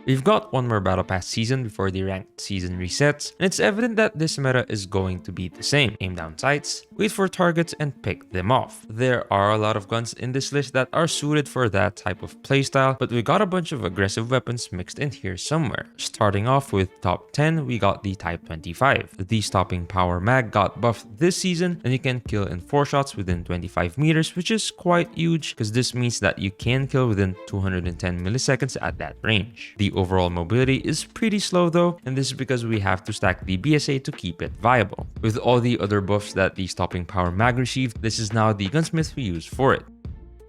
We've got one more Battle Pass season before the ranked season resets, and it's evident that this meta is going to be the same. Aim down sights, wait for targets, and pick them off. There are a lot of guns in this list that are suited for that type of playstyle, but we got a bunch of aggressive weapons mixed in here somewhere. Starting off with top 10, we got the Type 25. The stopping power mag got buffed this season, and you can kill in 4 shots within 25 meters, which is quite huge because this means that you can kill within 210 milliseconds at that range. The overall mobility is pretty slow though, and this is because we have to stack the BSA to keep it viable. With all the other buffs that the stopping power mag received, this is now the gunsmith we use for it.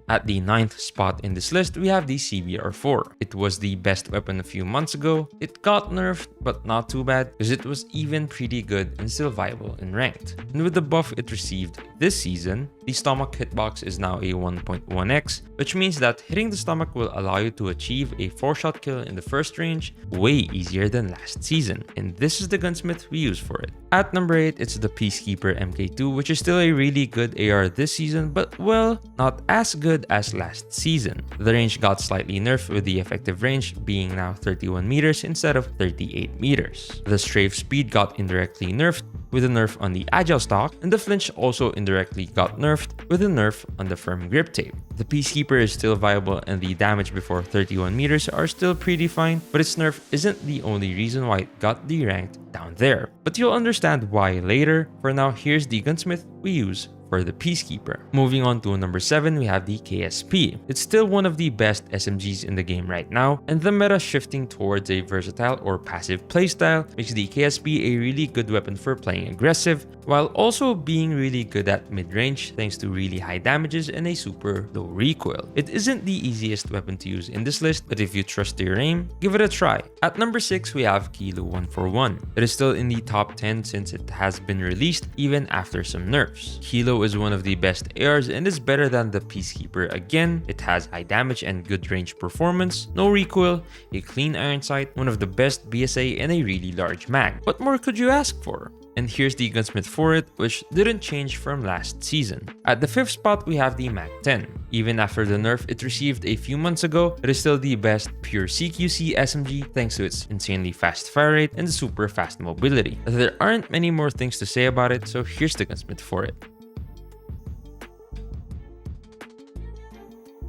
At the 9th spot in this list, we have the CBR4. It was the best weapon a few months ago. It got nerfed, but not too bad because it was even pretty good and still viable in ranked. And with the buff it received this season, the stomach hitbox is now a 1.1x, which means that hitting the stomach will allow you to achieve a 4-shot kill in the first range way easier than last season. And this is the gunsmith we use for it. At number 8, it's the Peacekeeper MK2, which is still a really good AR this season, but well, not as good as last season. The range got slightly nerfed with the effective range being now 31 meters instead of 38 meters. The strafe speed got indirectly nerfed with a nerf on the agile stock, and the flinch also indirectly got nerfed with a nerf on the firm grip tape. The Peacekeeper is still viable and the damage before 31 meters are still pretty fine, but its nerf isn't the only reason why it got deranked down there. But you'll understand why later. For now, here's the gunsmith we use for the Peacekeeper. Moving on to number 7, we have the KSP. It's still one of the best SMGs in the game right now, and the meta shifting towards a versatile or passive playstyle makes the KSP a really good weapon for playing aggressive, while also being really good at mid-range thanks to really high damages and a super low recoil. It isn't the easiest weapon to use in this list, but if you trust your aim, give it a try. At number 6, we have Kilo 141. It is still in the top 10 since it has been released even after some nerfs. Kilo is one of the best ARs and is better than the Peacekeeper again. It has high damage and good range performance, no recoil, a clean iron sight, one of the best BSA, and a really large mag. What more could you ask for? And here's the gunsmith for it, which didn't change from last season. At the 5th spot, we have the Mag 10. Even after the nerf it received a few months ago, it is still the best pure CQC SMG thanks to its insanely fast fire rate and super fast mobility. There aren't many more things to say about it, so here's the gunsmith for it.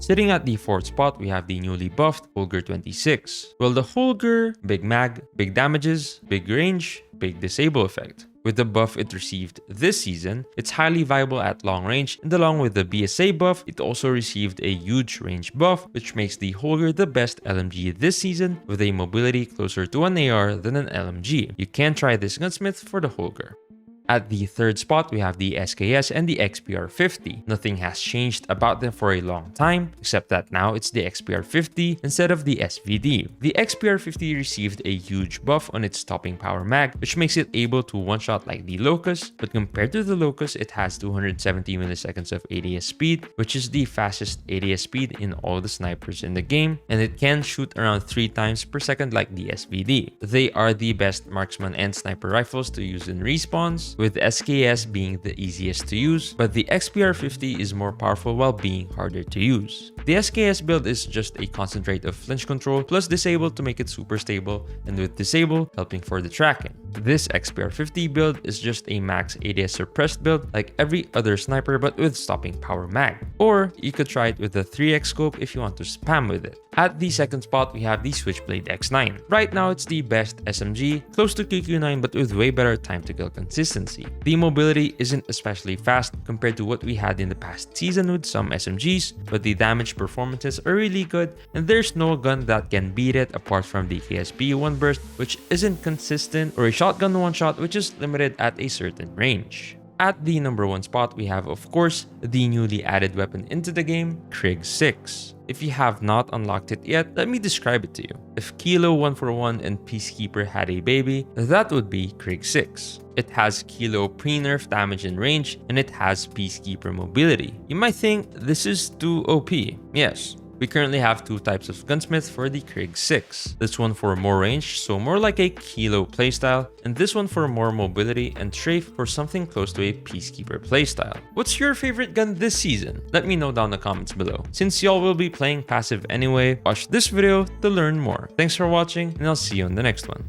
Sitting at the 4th spot, we have the newly buffed Holger 26. Well, the Holger, big mag, big damages, big range, big disable effect. With the buff it received this season, it's highly viable at long range, and along with the BSA buff, it also received a huge range buff, which makes the Holger the best LMG this season with a mobility closer to an AR than an LMG. You can try this gunsmith for the Holger. At the 3rd spot, we have the SKS and the XPR50. Nothing has changed about them for a long time, except that now it's the XPR50 instead of the SVD. The XPR50 received a huge buff on its stopping power mag, which makes it able to one-shot like the Locust, but compared to the Locust, it has 270 milliseconds of ADS speed, which is the fastest ADS speed in all the snipers in the game, and it can shoot around 3 times per second like the SVD. They are the best marksman and sniper rifles to use in respawns, with SKS being the easiest to use, but the XPR50 is more powerful while being harder to use. The SKS build is just a concentrate of flinch control plus disable to make it super stable, and with disable helping for the tracking. This XPR50 build is just a max ADS suppressed build like every other sniper but with stopping power mag. Or you could try it with the 3x scope if you want to spam with it. At the 2nd spot, we have the Switchblade X9. Right now, it's the best SMG, close to QQ9 but with way better time to kill consistency. The mobility isn't especially fast compared to what we had in the past season with some SMGs, but the damage performances are really good, and there's no gun that can beat it apart from the KSP 1 burst, which isn't consistent, or a shotgun 1-shot which is limited at a certain range. At the number 1 spot, we have, of course, the newly added weapon into the game, Krig 6. If you have not unlocked it yet, let me describe it to you. If Kilo 141 and Peacekeeper had a baby, that would be Krig 6. It has Kilo pre-nerf damage and range, and it has Peacekeeper mobility. You might think this is too OP. Yes, We currently have two types of gunsmith for the Krig 6. This one for more range, so more like a kilo playstyle, and this one for more mobility and strafe for something close to a peacekeeper playstyle. What's your favorite gun this season? Let me know down in the comments below. Since y'all will be playing passive anyway, watch this video to learn more. Thanks for watching, and I'll see you in the next one.